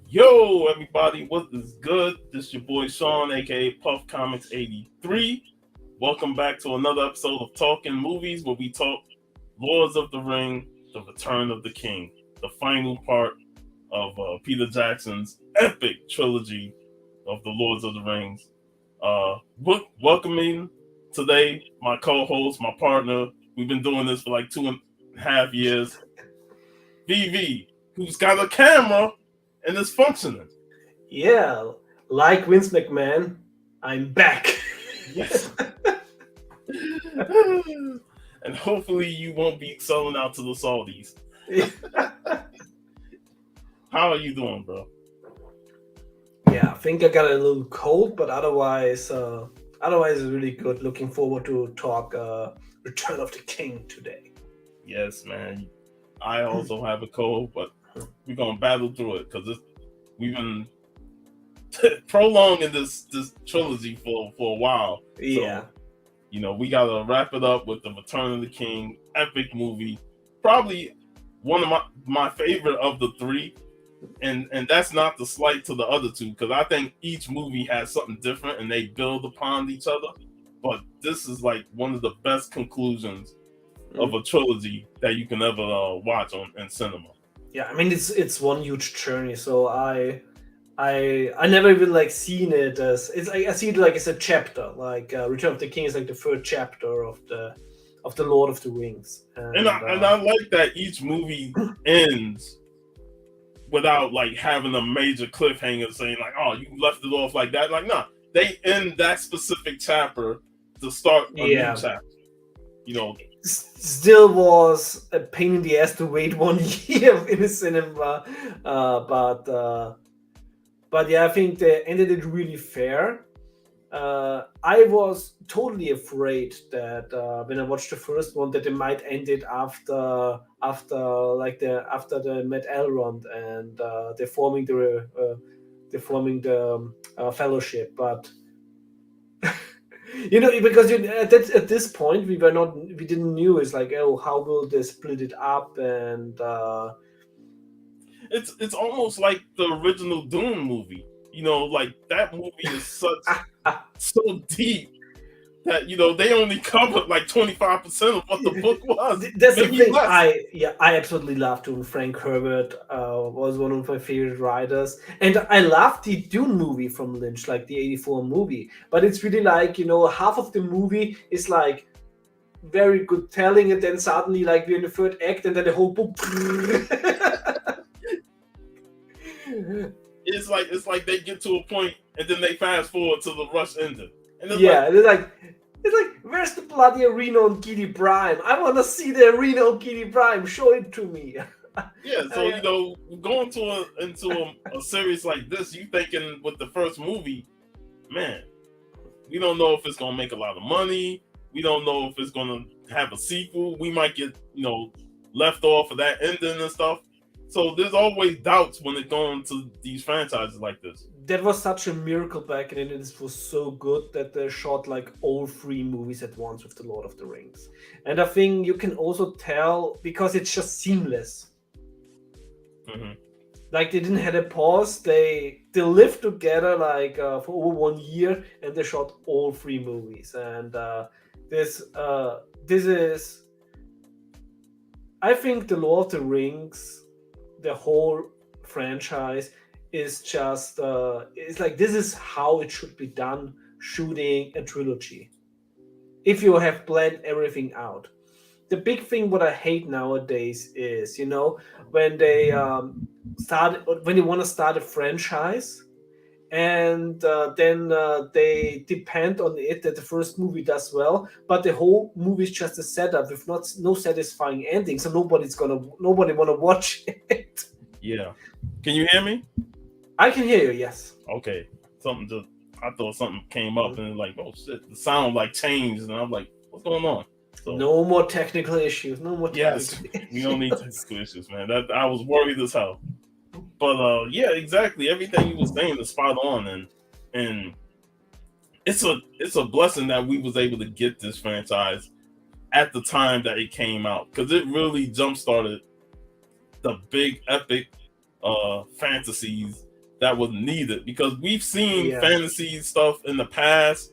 Yo, everybody, what is good? This is your boy Sean, aka Puff Comics 83. Welcome back to another episode of Talking Movies, where we talk Lords of the Ring, The Return of the King, the final part of Peter Jackson's epic trilogy of the Lords of the Rings. Welcoming today my co-host, my partner. We've been doing this for like 2.5 years. VV, who's got a camera and is functioning. Yeah, like Vince McMahon, I'm back. Yes. And hopefully you won't be selling out to the Saudis. How are you doing, bro? Yeah, I think I got a little cold, but otherwise it's really good. Looking forward to talk Return of the King today. Yes, man. I also have a cold, but we're gonna battle through it because we've been prolonging this trilogy for a while. Yeah. So, we gotta wrap it up with the Return of the King epic movie. Probably one of my favorite of the three. And that's not the slight to the other two, because I think each movie has something different and they build upon each other. But this is like one of the best conclusions of a trilogy that you can ever watch in cinema. Yeah, I mean it's one huge journey. So I never even like seen it as I see it like as a chapter. Like Return of the King is like the third chapter of the Lord of the Rings. And I like that each movie ends without like having a major cliffhanger saying like, oh, you left it off like that. Like, nah, they end that specific chapter to start a new chapter. Still was a pain in the ass to wait 1 year in the cinema, but yeah, I think they ended it really fair. I was totally afraid that when I watched the first one that they might end it after the Met Elrond and they're forming the Fellowship, but because at this point we didn't knew it's like, oh, how will they split it up, and it's almost like the original Dune movie. Like that movie is so deep that they only covered like 25% of what the book was. That's the thing. I absolutely loved Dune. Frank Herbert was one of my favorite writers, and I loved the Dune movie from Lynch, like the '84 movie. But it's really like half of the movie is like very good telling, and then suddenly like we're in the third act, and then the whole book. It's like they get to a point and then they fast forward to the rush ending. And it's like, where's the bloody arena on Kitty Prime? I want to see the arena on Kitty Prime. Show it to me. Yeah, so going into a series like this, you thinking with the first movie, man, we don't know if it's gonna make a lot of money. We don't know if it's gonna have a sequel. We might get left off of that ending and stuff. So there's always doubts when it goes to these franchises like this. That was such a miracle back then, and it was so good that they shot like all three movies at once with the Lord of the Rings. And I think you can also tell because it's just seamless. Mm-hmm. Like they didn't have a pause. They lived together like for over 1 year, and they shot all three movies. And this is, I think, the Lord of the Rings, the whole franchise is just it's like this is how it should be done, shooting a trilogy if you have planned everything out. The big thing what I hate nowadays is when they when they want to start a franchise, and then they depend on it that the first movie does well, but the whole movie is just a setup with no satisfying ending, so nobody want to watch it. Yeah. Can you hear me? I can hear you, yes. Okay. I thought something came up and like, oh shit, the sound like changed, and I'm like, what's going on? So, no more technical issues. Yes, we don't need technical issues, man. I was worried as hell. But yeah, exactly. Everything you was saying is spot on, and it's a blessing that we was able to get this franchise at the time that it came out, because it really jump started the big epic fantasies that was needed, because we've seen Yeah. fantasy stuff in the past,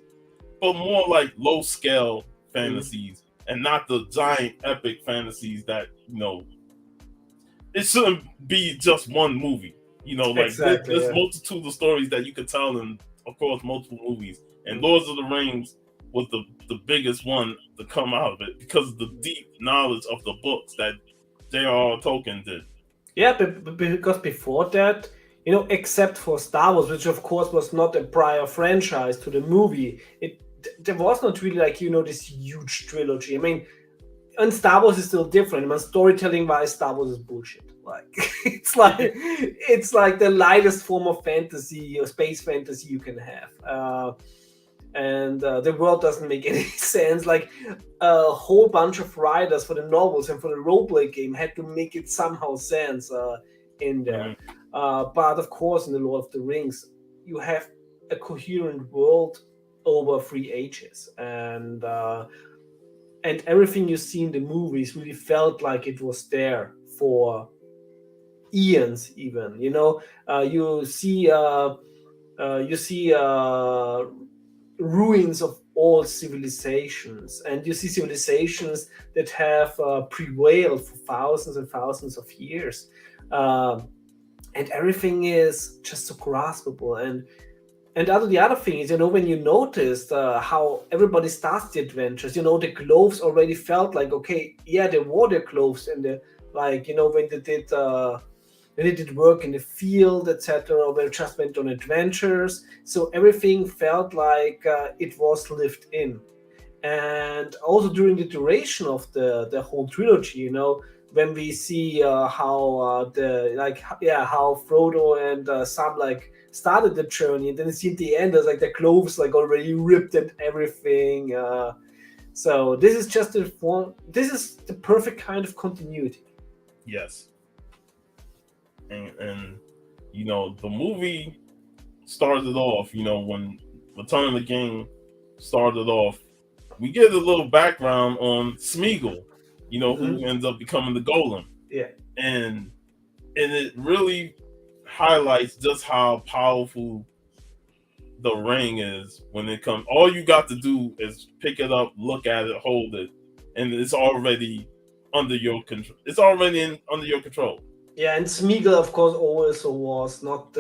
but more like low scale Mm. fantasies and not the giant epic fantasies that, it shouldn't be just one movie. Like Exactly. there's Yeah. multitude of stories that you could tell in, of course, multiple movies. And Mm. Lords of the Rings was the biggest one to come out of it because of the deep knowledge of the books that J.R.R. Tolkien did. Yeah, but because before that, except for Star Wars, which of course was not a prior franchise to the movie, there was not really like this huge trilogy. I mean, and Star Wars is still different. I mean, storytelling wise, Star Wars is bullshit. Like it's like the lightest form of fantasy or space fantasy you can have. And the world doesn't make any sense. Like a whole bunch of writers for the novels and for the roleplay game had to make it somehow sense in there. Mhm. But of course, in the Lord of the Rings, you have a coherent world over 3 ages, and everything you see in the movies really felt like it was there for eons. Even you see ruins of all civilizations, and you see civilizations that have prevailed for thousands and thousands of years, um, and everything is just so graspable. And the other thing is, when you noticed how everybody starts the adventures, the clothes already felt like, okay, yeah, they wore their clothes, and the like, when they did work in the field, etc., or they just went on adventures. So everything felt like it was lived in. And also during the duration of the whole trilogy, when we see how how Frodo and Sam like started the journey, and then you see at the end there's like the clothes like already ripped and everything. So this is just the form. This is the perfect kind of continuity. Yes. And the movie started off, when Return of the King started off, we get a little background on Smeagol, Mhm. who ends up becoming the Golem. Yeah. And it really highlights just how powerful the ring is when it comes. All you got to do is pick it up, look at it, hold it, and it's already under your control. It's already under your control. Yeah, and Smeagol, of course, also was not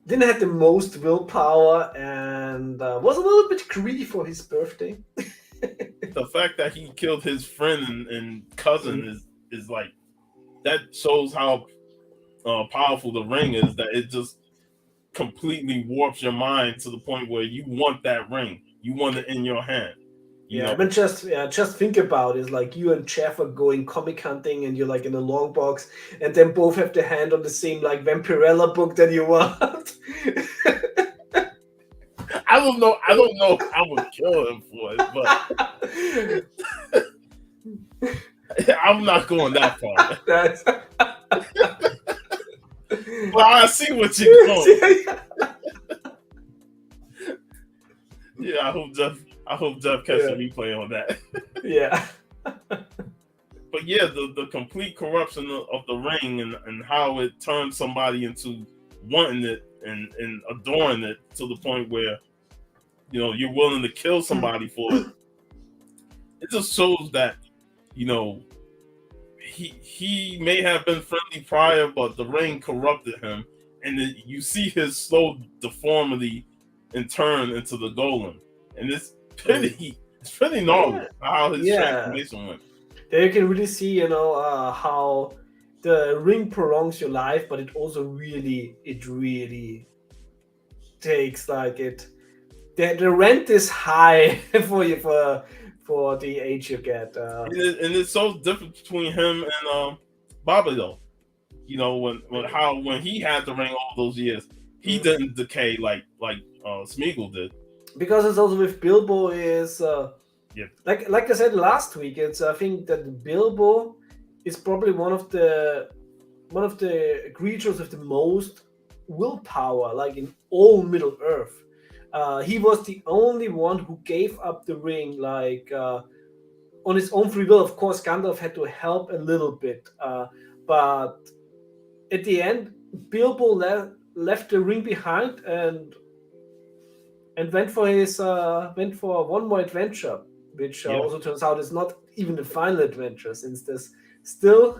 didn't have the most willpower, and was a little bit greedy for his birthday. The fact that he killed his friend and cousin Mm. is like, that shows how powerful the ring is. That it just completely warps your mind to the point where you want that ring. You want it in your hand. You Yeah, know, I mean, just think about it. It's like you and Jeff are going comic hunting, and you're like in a long box, and then both have the hand on the same like Vampirella book that you want. I don't know. I don't know if I would kill him for it, but I'm not going that far. That's But I see what you're going. Yeah, I hope Jeff. I hope Jeff catches Yeah. a replay on that. Yeah. But yeah, the complete corruption of the ring, and how it turns somebody into wanting it and adoring it to the point where you're willing to kill somebody for it. It just shows that he may have been friendly prior, but the ring corrupted him, and then you see his slow deformity and turn into the golem, and it's pretty gnarly how his Yeah. transformation went. There you can really see, how the ring prolongs your life, but it really takes like it. The rent is high for you for the age you get. And it's so different between him and Bobby though. When he had the ring all those years, he Mm. didn't decay like Smeagol did. Because it's also with Bilbo is Yeah. like I said last week. It's I think that Bilbo is probably one of the creatures with the most willpower, like in all Middle Earth. He was the only one who gave up the ring, like on his own free will. Of course, Gandalf had to help a little bit, but at the end, Bilbo left the ring behind and went for one more adventure, which Yeah. also turns out is not even the final adventure, since there's still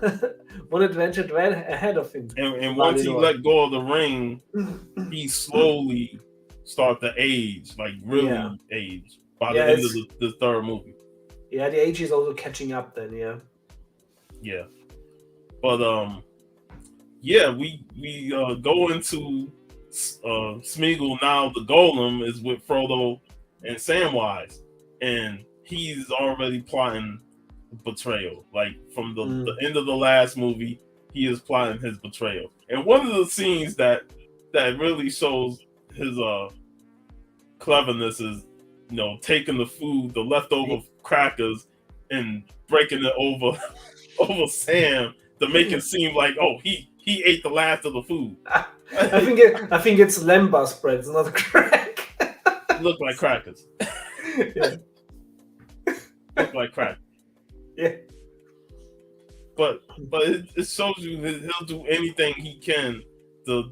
one adventure ahead of him. And once he let go of the ring, he slowly start to age, like really age by the end of the third movie. Yeah, the age is also catching up then. Yeah, but we go into Smeagol now. The Golem is with Frodo and Samwise, and he's already plotting betrayal. Like from the end of the last movie, he is plotting his betrayal. And one of the scenes that really shows his cleverness is, taking the food, the leftover crackers, and breaking it over over Sam to make it seem like, oh, he ate the last of the food. I think it's lembas spread, it's not a crack. Look like crackers. Yeah. Look like crack. Yeah. But it shows you that he'll do anything he can to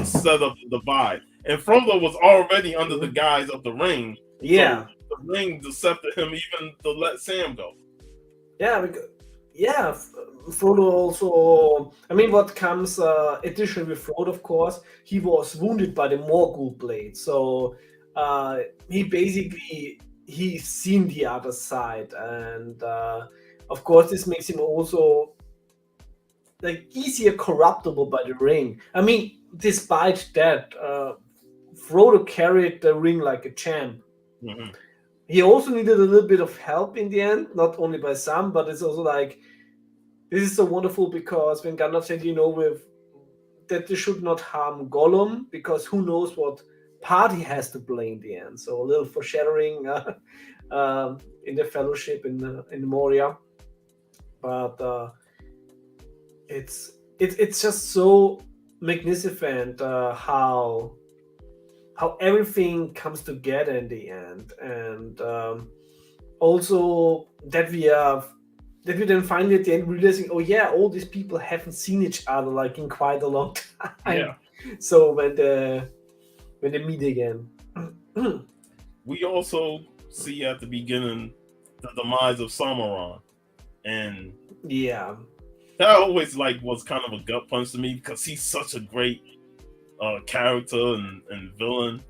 set up the divide. And Frodo was already under the guise of the ring. Yeah. So the ring decepted him even to let Sam go. Yeah, Frodo also. I mean, what comes additionally with Frodo, of course, he was wounded by the Morgul blade, so he's seen the other side, and of course, this makes him also like easier corruptible by the ring. I mean, despite that, Frodo carried the ring like a champ. Mm-hmm. He also needed a little bit of help in the end, not only by Sam, but it's also like, this is so wonderful because when Gandalf said, that they should not harm Gollum, because who knows what part he has to play in the end. So a little foreshadowing in the Fellowship in Moria, but it's just so magnificent how everything comes together in the end, and also that we then finally at the end realizing, oh yeah, all these people haven't seen each other like in quite a long time. Yeah. So when they meet again, we also see at the beginning the demise of Sauron, and yeah, that always was kind of a gut punch to me because he's such a great character and villain.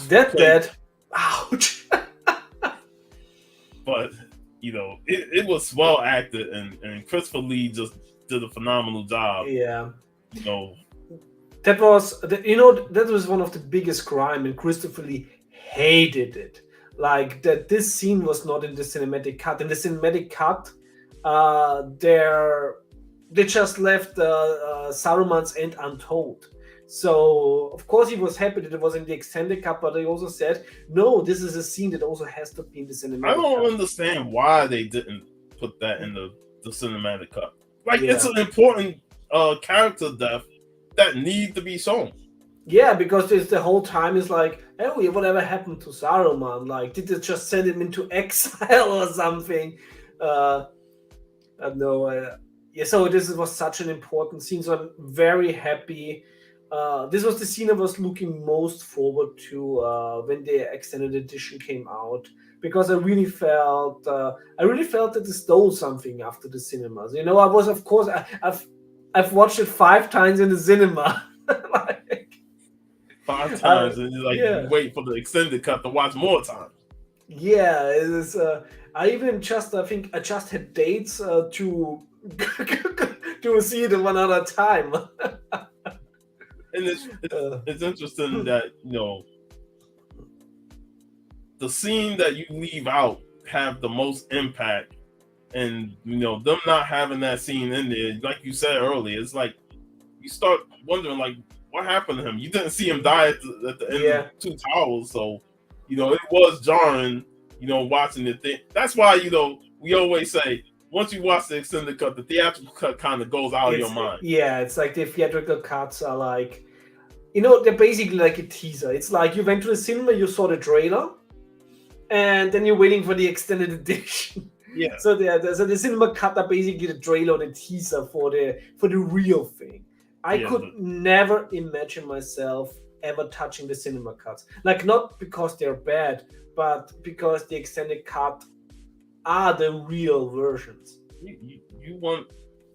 That ouch. But it was well acted, and Christopher Lee just did a phenomenal job. Yeah. That was one of the biggest crime, and Christopher Lee hated it. Like that, this scene was not in the cinematic cut. In the cinematic cut, they just left Saruman's end untold. So of course he was happy that it was in the extended cut, but they also said, no, this is a scene that also has to be in the cinematic cut. I don't understand why they didn't put that in the cinematic cut. It's an important character death that needs to be shown. Yeah, because the whole time is like, hey, whatever happened to Saruman? Like, did they just send him into exile or something? I don't know. So this was such an important scene, so I'm very happy. This was the scene I was looking most forward to when the extended edition came out, because I really felt that it stole something after the cinemas. I was, of course, I've watched it 5 times in the cinema. 5 times, and you wait for the extended cut to watch more times. Yeah, it is. I think I just had dates to to see it one other time. And it's interesting that the scene that you leave out have the most impact, and them not having that scene in there, like you said earlier, it's like you start wondering like what happened to him. You didn't see him die at the end of Two Towers, so it was jarring. Watching the thing. That's why we always say, once you watch the extended cut, the theatrical cut kind of goes out of your mind. Yeah, it's like the theatrical cuts are like, they're basically like a teaser. It's like you went to the cinema, you saw the trailer, and then you're waiting for the extended edition. Yeah, So the cinema cut are basically the trailer or the teaser for the real thing. I yeah, could never imagine myself ever touching the cinema cuts. Like, not because they're bad, but because the extended cut are the real versions. you want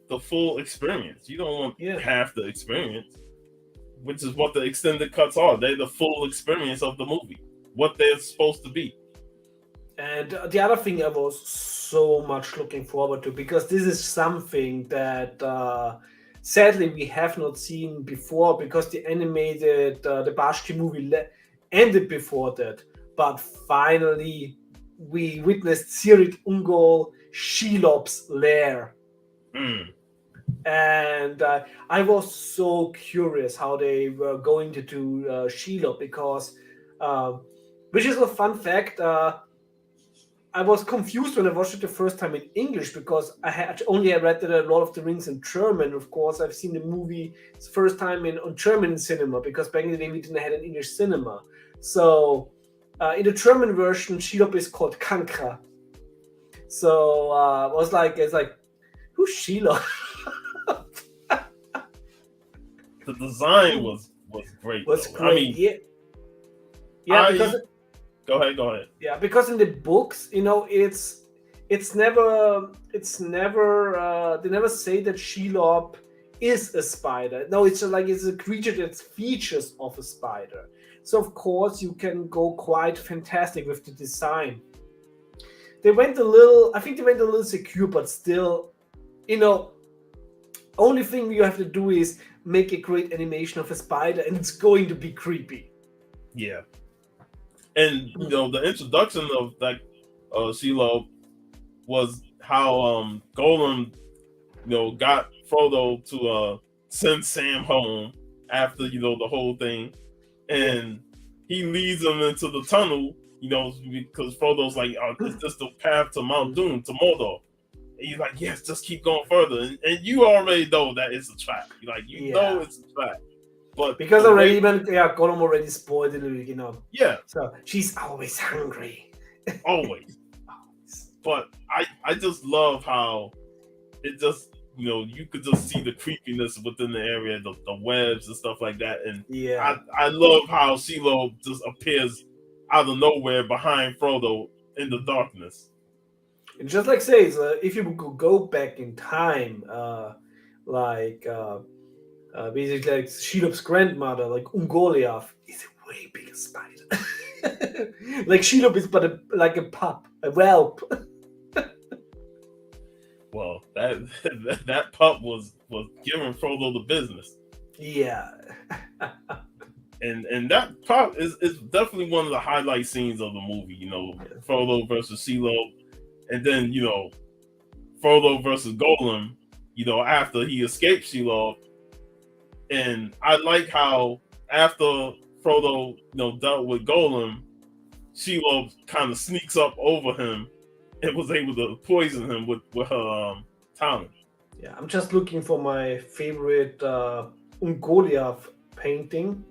the full experience. You don't want Yeah. half the experience, which is what the extended cuts are. They're the full experience of the movie, what they're supposed to be. And the other thing I was so much looking forward to, because this is something that sadly we have not seen before, because the animated the Bashki movie ended before that. But finally, we witnessed Sirit Ungol Shelob's lair. Mm. And I was so curious how they were going to do Shelob, because, which is a fun fact. I was confused when I watched it the first time in English, because I had only read the Lord of the Rings in German. Of course, I've seen the movie first time on German cinema, because back in the day we didn't have an English cinema. So in the German version, Shelob is called Kankra. So it's like, who's Shelob? The design was great. Was though. great. I mean, yeah, because go ahead. yeah, because in the books, it's never they never say that Shelob is a spider. No, it's just like it's a creature that features of a spider. So of course you can go quite fantastic with the design. I think they went a little secure, but still, only thing you have to do is make a great animation of a spider, and it's going to be creepy. Yeah, and the introduction of that Shelob was how Golem got Frodo to send Sam home after the whole thing, and he leads him into the tunnel, because Frodo's like, is this the path to Mount Doom, to Mordor? And he's like, yes, just keep going further, and you already know that it's a trap. Know it's a trap, but because already Gollum already spoiled it, yeah, So she's always hungry. always. But I just love how it just you could just see the creepiness within the area, the webs and stuff like that, and I love how Shelob just appears out of nowhere behind Frodo in the darkness. And just like says, if you could go back in time, like basically like Shelob's grandmother, like Ungoliath, is a way bigger spider. Like Shelob is but like a pup, a whelp. Well, that pup was giving Frodo the business. Yeah. And that pup is definitely one of the highlight scenes of the movie. Frodo versus Shelob, and then Frodo versus Golem. After he escaped Shelob, and I like how after Frodo dealt with Golem, Shelob kind of sneaks up over him and was able to poison him with her talent. Yeah, I'm just looking for my favorite Ungoliath painting.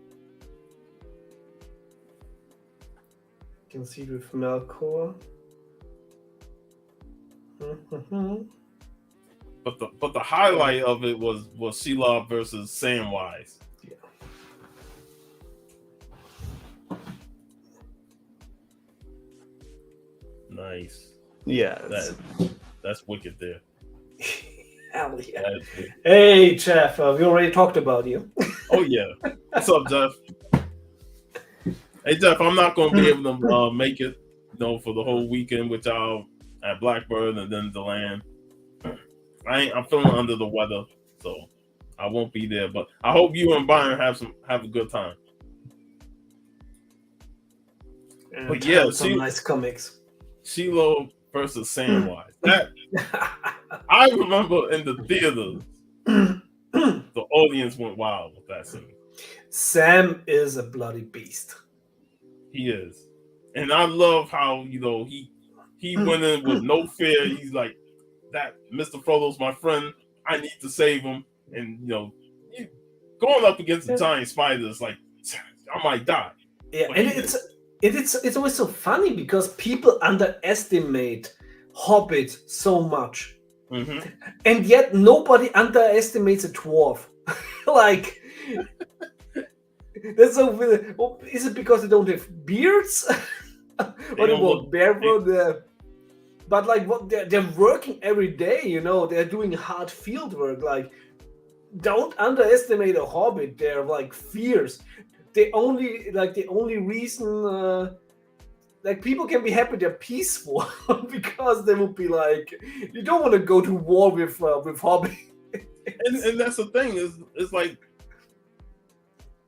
You can see it with Melkor. But the highlight of it was Shelob versus Samwise. Yeah. Nice. Yeah. That's wicked there. Hell yeah. Hey, Jeff, we already talked about you. Oh, yeah. What's up, Jeff? Hey, Jeff, I'm not going to be able to make it for the whole weekend with y'all at Blackbird and then DeLand. I'm feeling under the weather, so I won't be there. But I hope you and Byron have a good time. But yeah, some nice comics. Shelob versus Samwise. That I remember in the theater, the audience went wild with that scene. Sam is a bloody beast. He is, and I love how he went in with no fear. He's like, that Mr. Frodo's my friend. I need to save him. And going up against the giant spiders, like, I might die. Yeah, but and it's always so funny because people underestimate hobbits so much, Mm-hmm. and yet nobody underestimates a dwarf. Like, that's so weird. Well, is it because they don't have beards? They Or they don't walk look. barefoot? But like, what they're working every day. They're doing hard field work. Like, don't underestimate a hobbit. They're like fierce. The only reason like people can be happy they're peaceful because they would be like, you don't want to go to war with hobbits. And that's the thing is, it's like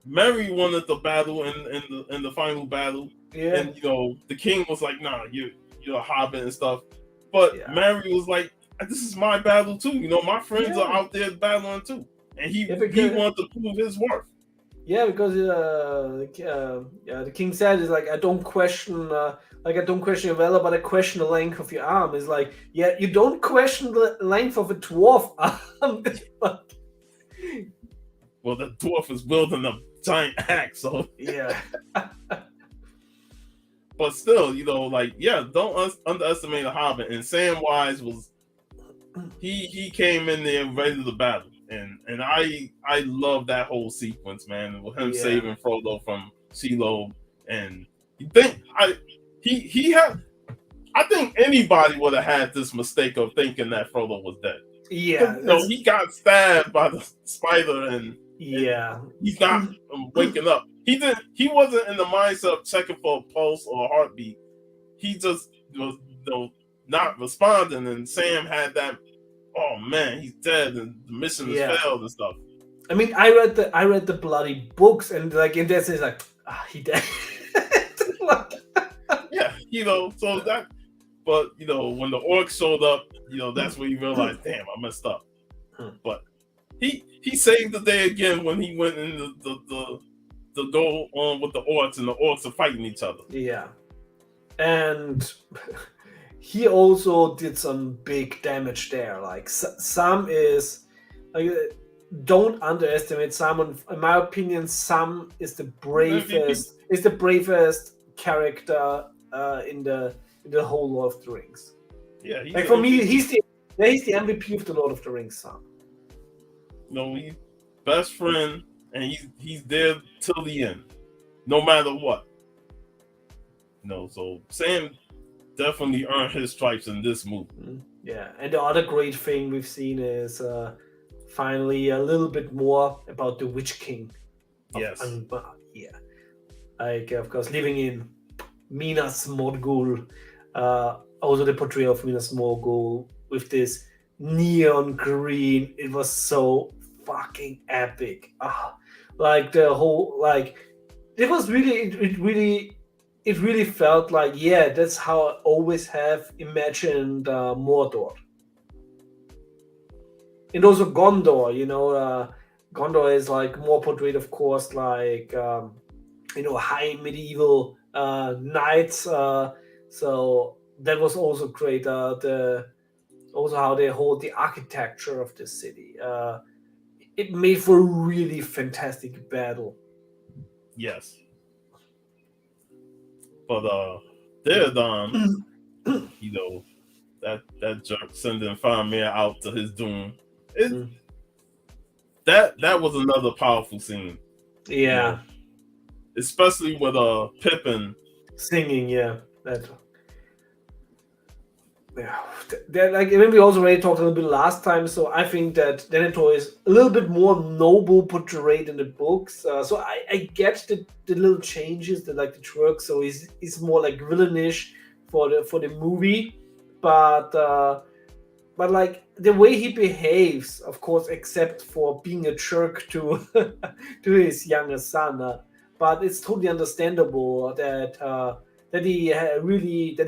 Mary wanted the battle in the final battle, Yeah, and the king was like, "Nah, you're a hobbit and stuff." But yeah, Mary was like, "This is my battle too. My friends are yeah, out there battling too," and he yeah. he Because wanted to prove his worth. yeah, the king said is like, I don't question your valor, but I question the length of your arm. Is like, yeah, you don't question the length of a dwarf arm. Well, the dwarf is wielding a giant axe, so Yeah, but still, like, yeah, don't underestimate a hobbit. And Samwise was he came in there ready to battle, and I love that whole sequence, man, with him yeah, saving Frodo from Shelob. And you think he had I think anybody would have had this mistake of thinking that Frodo was dead, because yeah. That's he got stabbed by the spider, and yeah. he's not waking up. He wasn't in the mindset of checking for a pulse or a heartbeat. He just was not responding, and Sam had that. Oh man, he's dead, and the mission has Yeah. failed and stuff. I mean, I read the bloody books, and like in that sense, like, he died. Like, Yeah, so that. But when the orcs showed up, that's where you realized, damn, I messed up. But he saved the day again when he went in the go on with the orcs, and the orcs are fighting each other. yeah, and he also did some big damage there. Like, Sam is like, don't underestimate Sam. In my opinion, Sam is the MVP. bravest. Is the bravest character in the whole Lord of the Rings. Yeah, he's Like, the for me, MVP. he's the MVP of the Lord of the Rings, Sam. He's best friend, and he's there till the end, no matter what. So Sam definitely earned his stripes in this movie. Yeah, and the other great thing we've seen is finally a little bit more about the Witch King of Yes. Angmar. Yeah, like, of course, living in Minas Morgul. Also, the portrayal of Minas Morgul with this neon green. It was so fucking epic. Like the whole, like, it was really it really felt like, yeah, that's how I always have imagined Mordor. And also Gondor, Gondor is like more portrayed, of course, like high medieval knights. So that was also great. Also how they hold the architecture of the city. It made for a really fantastic battle. Yes. But they're done. That jerk sending Faramir out to his doom. That was another powerful scene. Yeah. Especially with Pippin Singing, yeah. Like, when we also already talked a little bit last time, so I think that Denethor is a little bit more noble portrayed in the books. So I get the little changes, the twerk. So he's more like villainish for the movie, but like the way he behaves, of course, except for being a jerk to to his younger son. But it's totally understandable that he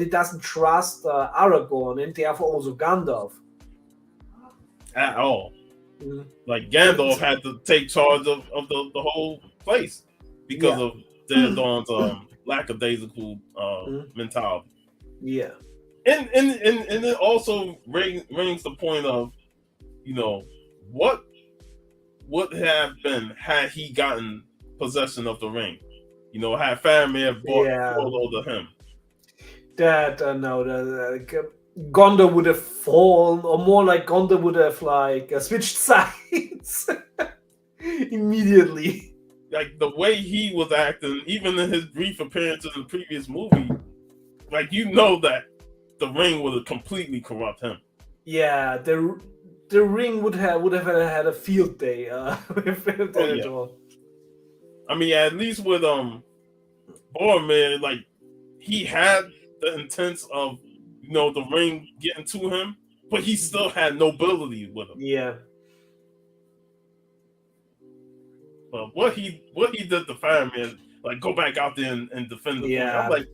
doesn't trust Aragorn, and therefore also Gandalf at all. Mm. Like, Gandalf had to take charge of the whole place because Yeah. of Dawn's lackadaisical mentality. Yeah. And it also rings the point of, what would have been had he gotten possession of the ring. Had Faramir brought Frodo to him. That no, Gondor would have fallen, or more like Gondor would have like switched sides immediately. Like the way he was acting, even in his brief appearances in the previous movie, like you know that the ring would have completely corrupt him. Yeah, the ring would have had a field day with Oh that at yeah. all. I mean, at least with Boromir, like he had the intents of the ring getting to him, but he still had nobility with him. Yeah. But what he did to Faramir, like go back out there and defend the queen. I'm Yeah.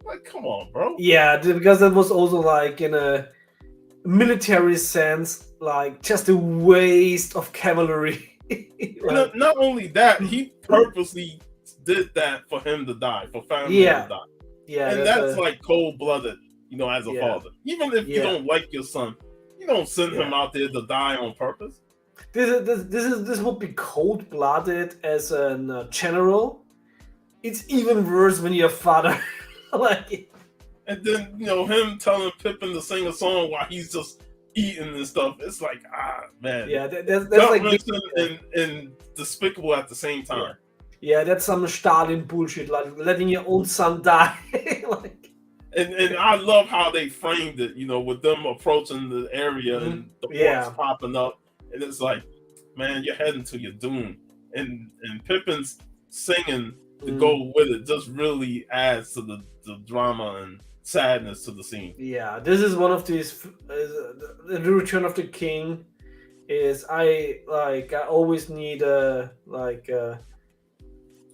like come on, bro. Yeah, because that was also like in a military sense, like just a waste of cavalry. Like, Not only that, he purposely did that for him to die, for Faramir to yeah, die. yeah, And that's like cold blooded, as a yeah, father. Even if you yeah, don't like your son, you don't send him yeah. out there to die on purpose. This would be cold blooded as a general. It's even worse when you're a father. Like, And then, him telling Pippin to sing a song while he's just eating and stuff. It's like, man. yeah, that's Gut like wrenching and despicable at the same time. yeah, that's some Stalin bullshit, like letting your own son die. Like, And I love how they framed it, with them approaching the area and the orcs popping up. And it's like, man, you're heading to your doom. And Pippin's singing to go with it just really adds to the drama and sadness to the scene. Yeah, this is one of these. The Return of the King is I always need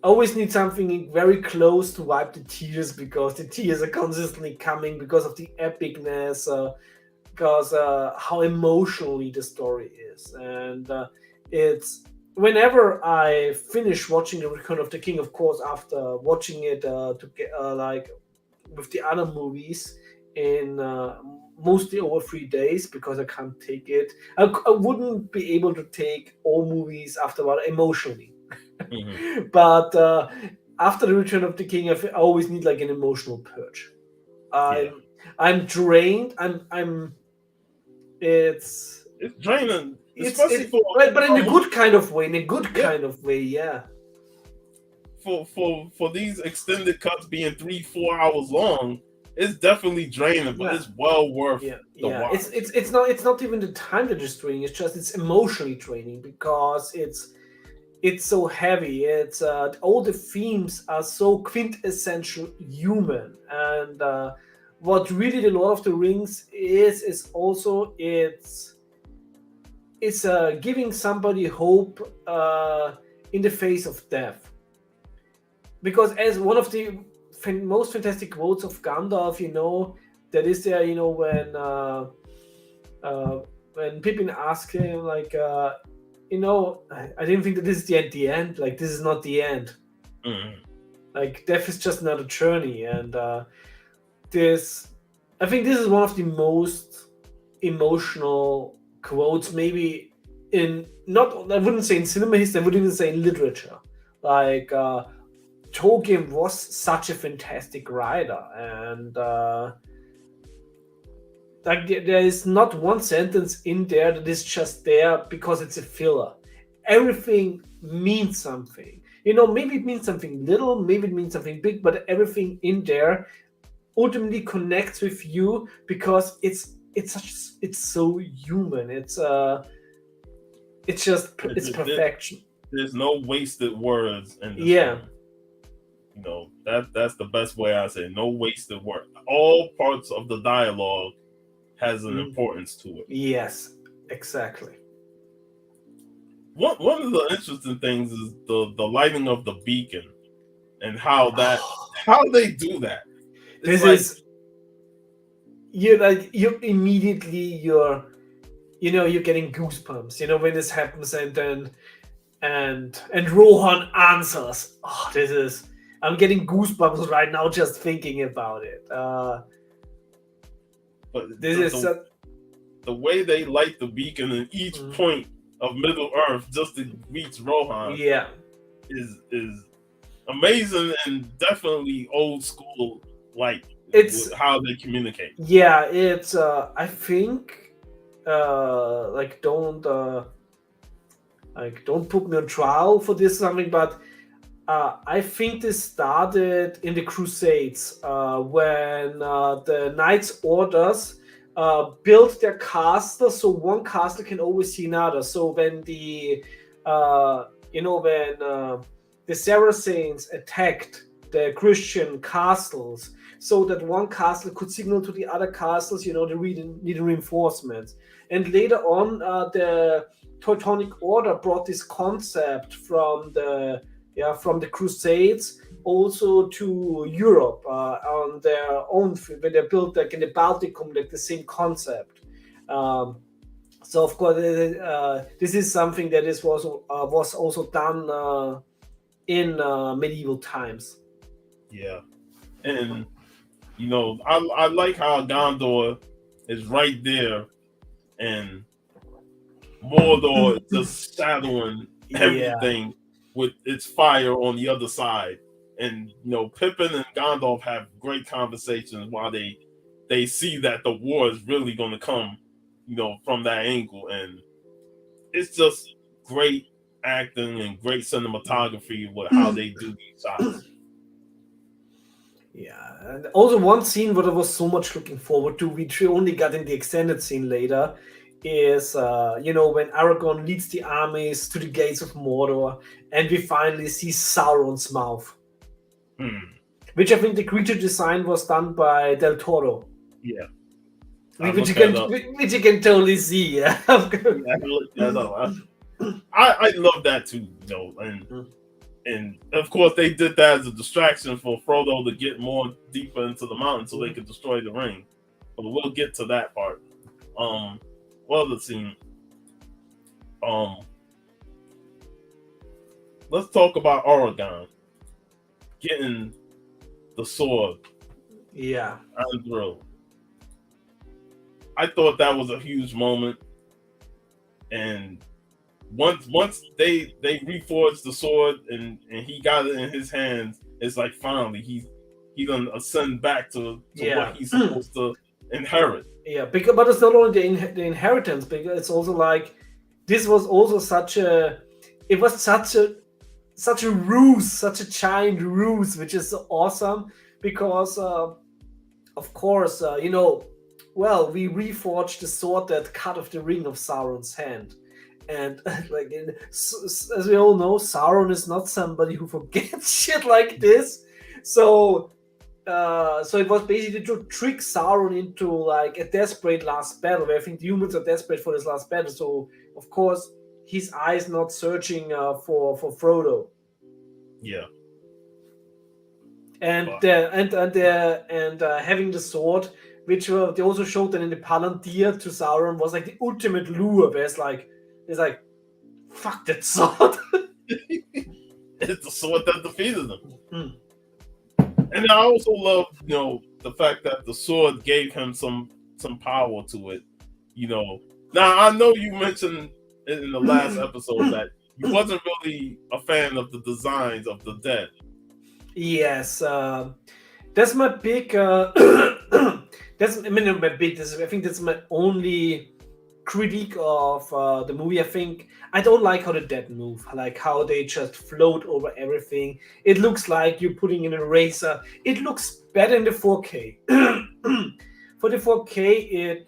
always need something very close to wipe the tears, because the tears are consistently coming because of the epicness, because how emotionally the story is, and it's whenever I finish watching the Return of the King, of course, after watching it to get like with the other movies in mostly over 3 days, because I can't take it. I wouldn't be able to take all movies after a while emotionally. Mm-hmm. But after the Return of the King, I always need like an emotional purge. I'm drained. It's draining, especially but in a good kind of way. In a good kind of way, yeah. For these extended cuts being 3-4 hours long, it's definitely draining, but it's well worth the watch. It's not even the time that is draining. It's just it's emotionally draining, because it's so heavy. It's all the themes are so quintessential human, and what really the Lord of the Rings is also it's giving somebody hope in the face of death. Because as one of the most fantastic quotes of Gandalf, that is there, when Pippin asked him, like, I didn't think that this is the end. Like, this is not the end. Mm-hmm. Like, death is just another journey. And I think this is one of the most emotional quotes, maybe I wouldn't say in cinema history, I would even say in literature. Like, Tolkien was such a fantastic writer, and like there is not one sentence in there that is just there because it's a filler. Everything means something. Maybe it means something little, maybe it means something big, but everything in there ultimately connects with you, because it's so human. It's perfection. There's no wasted words in this film. That's the best way I say it. No wasted word. All parts of the dialogue has an importance to it. Yes, exactly. One of the interesting things is the lighting of the beacon, and how they do that. You're immediately you're getting goosebumps, when this happens, and then and Rohan answers. I'm getting goosebumps right now just thinking about it. But the way they light the beacon in each point of Middle Earth just to reach Rohan, is amazing, and definitely old school light. it's how they communicate. yeah, it's I think like don't put me on trial for this or something, but I think this started in the Crusades when the Knights Orders built their castle, so one castle can always see another. So when uh, the Saracens attacked the Christian castles, so that one castle could signal to the other castles, they need reinforcements. And later on, the Teutonic Order brought this concept from the Crusades also to Europe on their own, when they built like in the Balticum, like the same concept. Um, so of course, this is something that was also done in medieval times. Yeah, and I like how Gondor is right there, and Mordor is just shadowing Yeah. everything with its fire on the other side. And Pippin and Gandalf have great conversations while they see that the war is really going to come, from that angle, and it's just great acting and great cinematography with how they do these shots. Yeah, and also one scene what I was so much looking forward to, which we only got in the extended scene later, is when Aragorn leads the armies to the gates of Mordor, and we finally see Sauron's mouth, Hmm. which I think the creature design was done by Del Toro, Yeah, I which you looked can that up. which you can totally see. Yeah. Yeah, I looked that up. I love that too, and of course they did that as a distraction for Frodo to get more deeper into the mountain so they could destroy the ring. But we'll get to that part. What other scene? Um, let's talk about Oregon getting the sword. Yeah. I'm thrilled. I thought that was a huge moment, and once they reforged the sword and he got it in his hands, it's like finally he gonna ascend back to what Yeah. he's supposed to inherit. Yeah, because but it's not only the inheritance, because it's also like this was also it was such a ruse, such a giant ruse, which is so awesome because of course well, we reforged the sword that cut off the ring of Sauron's hand. And like as we all know, Sauron is not somebody who forgets shit like this. So so it was basically to trick Sauron into like a desperate last battle, where I think the humans are desperate for this last battle. So of course his eyes not searching for Frodo, Yeah, and but having the sword, which they also showed that in the Palantir to Sauron was like the ultimate lure, where it's like fuck that sword. it's the sword that defeated him. Mm. And I also love the fact that the sword gave him some power to it. Now I know you mentioned in the last episode that you wasn't really a fan of the designs of the dead. Yes, that's my big. That's I mean not my big. I think that's my only critique of the movie. I think I don't like how the dead move, like how they just float over everything. It looks like you're putting in a eraser. It looks better in the 4K. For the 4K,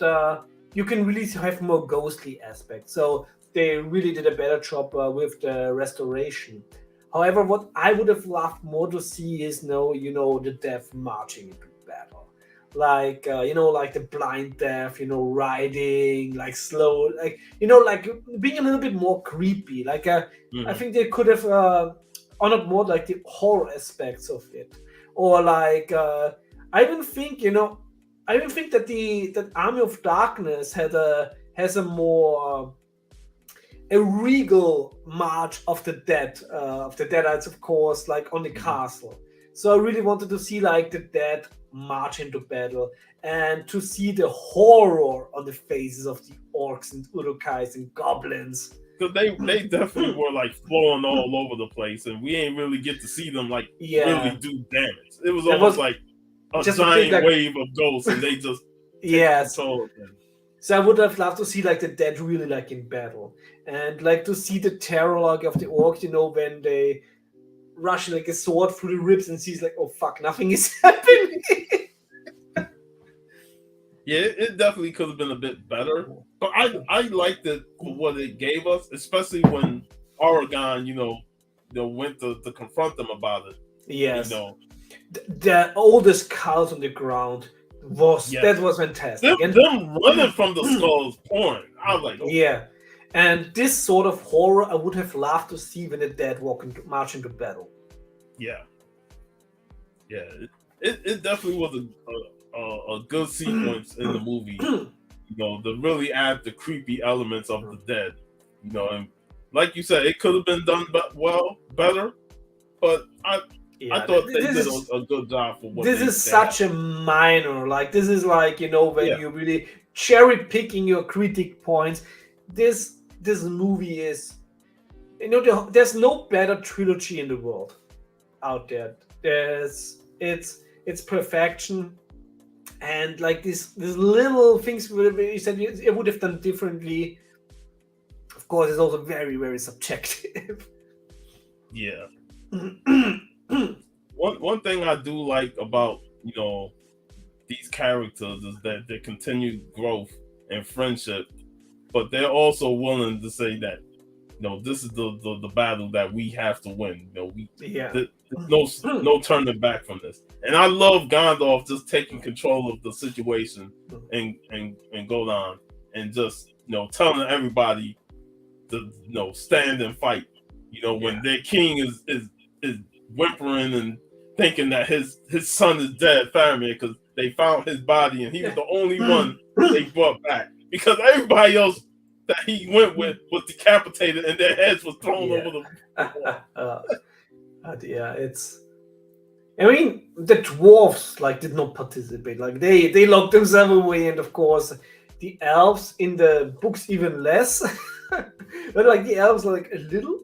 you can really have more ghostly aspects. So they really did a better job with the restoration. However, what I would have loved more to see is the death marching into battle, like like the blind death, riding like slow, like like being a little bit more creepy. Like I Mhm. think they could have honored more like the horror aspects of it, or like I even think I even think that that Army of Darkness has a more a regal march of the deadites, of course, like on the Mhm. castle. So I really wanted to see like the dead march into battle, and to see the horror on the faces of the orcs and urukais and goblins. Because they definitely were like flowing all over the place, and we ain't really get to see them like really Yeah, do damage. It was that almost was like a just a big giant like wave of ghosts, and they just take yes. control of them. So I would have loved to see like the dead really like in battle, and like to see the terror like of the orc, when they rush like a sword through the ribs and sees like, oh fuck, nothing is happening. Yeah, it definitely could have been a bit better, but I liked it for what it gave us, especially when Oregon, went to confront them about it. You Yes, know, the oldest skulls on the ground was yes, that was fantastic, and them running from the skulls pouring. I was like, oh, yeah, and this sort of horror I would have loved to see when the dead march into battle. yeah, yeah. It definitely was a good sequence in the movie. To really add the creepy elements of the dead. And like you said, it could have been done better, but I thought they did a good job for what this they is such a minor, like this is like when Yeah. you really cherry picking your critic points. This movie is, there's no better trilogy in the world out there. It's perfection, and like these little things you said it would have done differently. Of course, it's also very, very subjective. Yeah. One thing I do like about these characters is that their continued growth and friendship, but they're also willing to say that this is the battle that we have to win. There's no turning back from this. And I love Gandalf just taking control of the situation and go on and just telling everybody to stand and fight. When their king is whimpering and thinking that his son is dead, Faramir, because they found his body and he was the only one they brought back, because everybody else that he went with was decapitated and their heads was thrown over the yeah, it's. I mean, the dwarves like did not participate. Like they locked themselves away, and of course, the elves in the books even less. But like the elves like a little.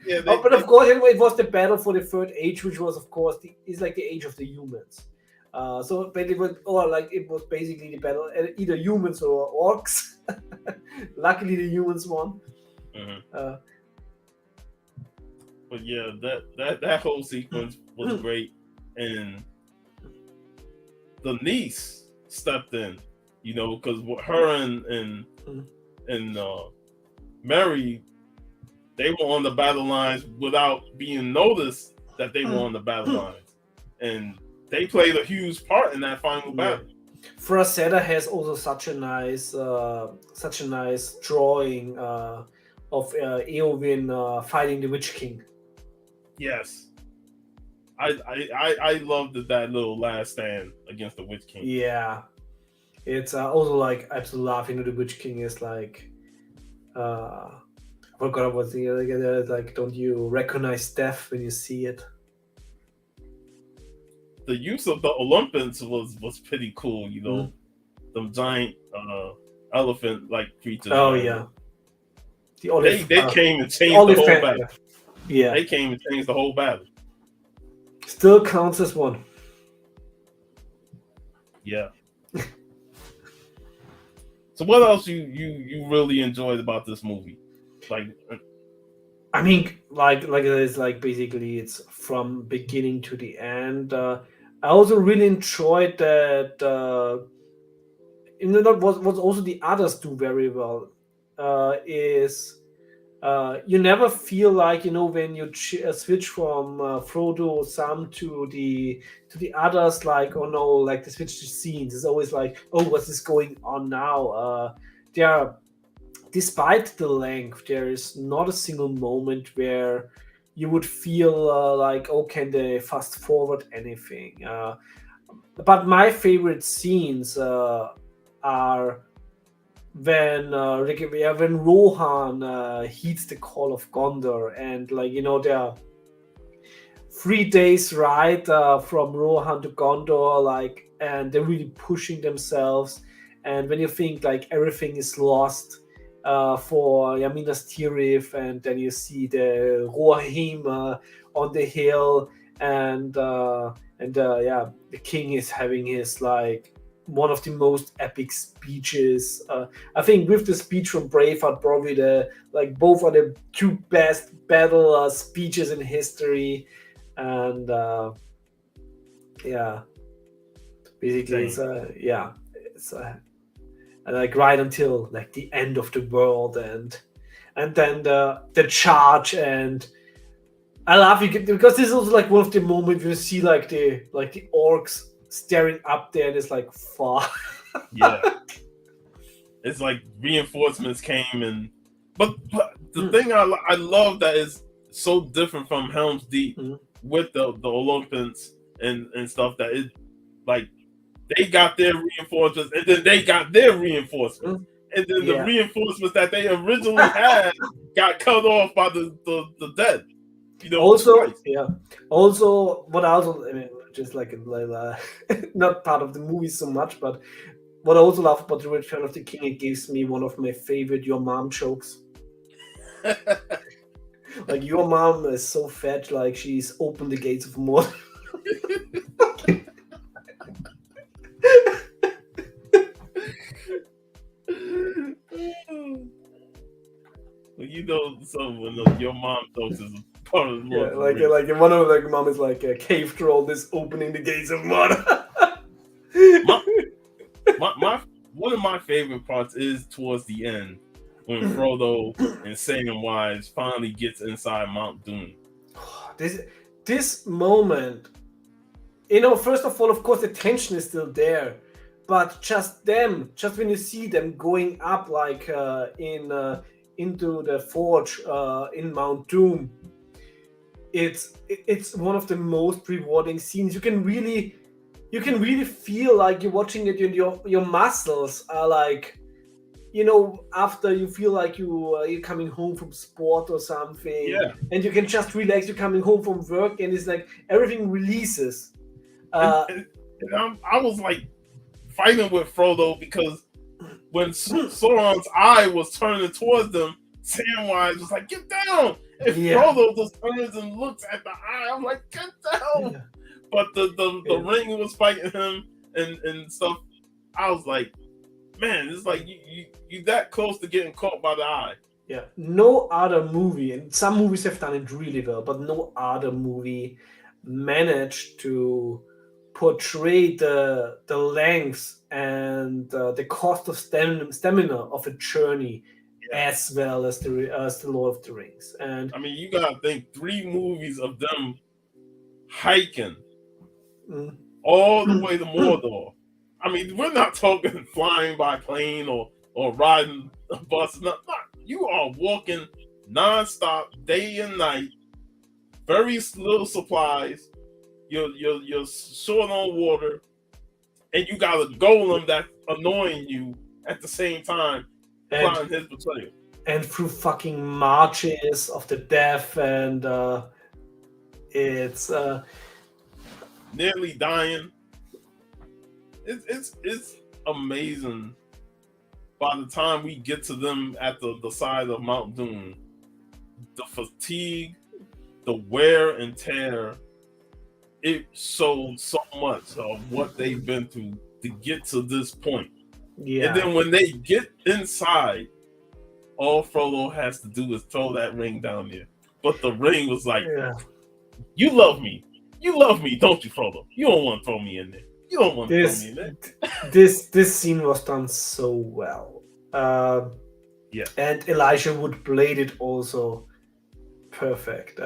Yeah, but of course, it was the battle for the third age, which was of course is like the age of the humans. So, but it was basically the battle either humans or orcs. Luckily, the humans won. Mm-hmm. But yeah, that whole sequence was great, and the niece stepped in, because her and Mary, they were on the battle lines without being noticed that they were on the battle lines, and they played a huge part in that final battle. Frazetta has also such a nice drawing of Eowyn fighting the Witch King. Yes, I loved that little last stand against the Witch King. Yeah, it's also like absolutely laughing. The Witch King is like, I forgot what's the like. Don't you recognize death when you see it? The use of the Olympians was pretty cool. Them giant elephant like creatures. Oh yeah, they came and changed the whole battle. Yeah, they came and changed the whole battle. Still counts as one. Yeah. So what else you really enjoyed about this movie? Like, I mean, like it's like basically it's from beginning to the end. I also really enjoyed that. What also the others do very well is you never feel like when you switch from Frodo, Sam to the others, like, oh no, like they switch the scenes. It's always like, oh, what is going on now? Despite the length, there is not a single moment where you would feel like, oh, can they fast forward anything? But my favorite scenes are when Rohan heeds the call of Gondor, and they're 3 days ride from Rohan to Gondor, like, and they're really pushing themselves. And when you think like everything is lost for Minas Tirith, and then you see the Rohirrim on the hill, And yeah, the king is having his like one of the most epic speeches. I think with the speech from Braveheart, probably the like both are the two best battle speeches in history. And yeah, basically Same. it's yeah, it's like right until like the end of the world, and then the charge. And I love it because this is also like one of the moments you see like the orcs staring up there, and it's like fuck. Yeah, it's like reinforcements came and, but the thing I love that is so different from Helm's Deep Mm, with the Olympians and stuff, that it like they got their reinforcements and then they got their reinforcements, mm. and then the Yeah. reinforcements that they originally had got cut off by the dead, Also, twice. yeah. Also, what I also, I mean, just like not part of the movie so much, but what I also love about the Return of the King, it gives me one of my favorite "your mom" jokes. Like your mom is so fat, like she's opened the gates of Mordor. Well, so when your mom jokes is a part of the Yeah, Lord of the Rings. like one of like mom is like a cave troll is opening the gates of Mordor. My my one of my favorite parts is towards the end when Frodo and Samwise finally gets inside Mount Doom. this this moment, first of all, of course, the tension is still there, but just when you see them going up like in into the forge in Mount Doom, it's one of the most rewarding scenes. You can really feel like you're watching it, and your muscles are like, after you feel like you're coming home from sport or something, Yeah, and you can just relax. You're coming home from work, and it's like everything releases. and, uh and, and I was like fighting with Frodo because when Sauron's eye was turning towards them, Samwise was like, "Get down!" And yeah, Frodo just turns and looks at the eye. I'm like, "Get down!" yeah, But the yeah, ring was fighting him and stuff. I was like, man, it's like you that close to getting caught by the eye. yeah. No other movie, and some movies have done it really well, but no other movie managed to portray the length and the cost of stamina of a journey Yeah, as well as the Lord of the Rings. And I mean, you gotta think 3 movies of them hiking mm, all the way to Mordor. I mean, we're not talking flying by plane or riding a bus. Not. You are walking nonstop, day and night, very little supplies. You're short on water, and you got a golem that's annoying you at the same time, and plotting his betrayal. and through fucking marches of the death, and it's Nearly dying. It's amazing. By the time we get to them at the side of Mount Doom, the fatigue, the wear and tear, it showed so much of what they've been through to get to this point. And yeah, then when they get inside, all Frodo has to do is throw that ring down there. But the ring was like, yeah. "You love me. You love me, don't you, Frodo? You don't want to throw me in there. You don't want to throw me This in there." this scene was done so well. Yeah. And Elijah Wood played it also perfect.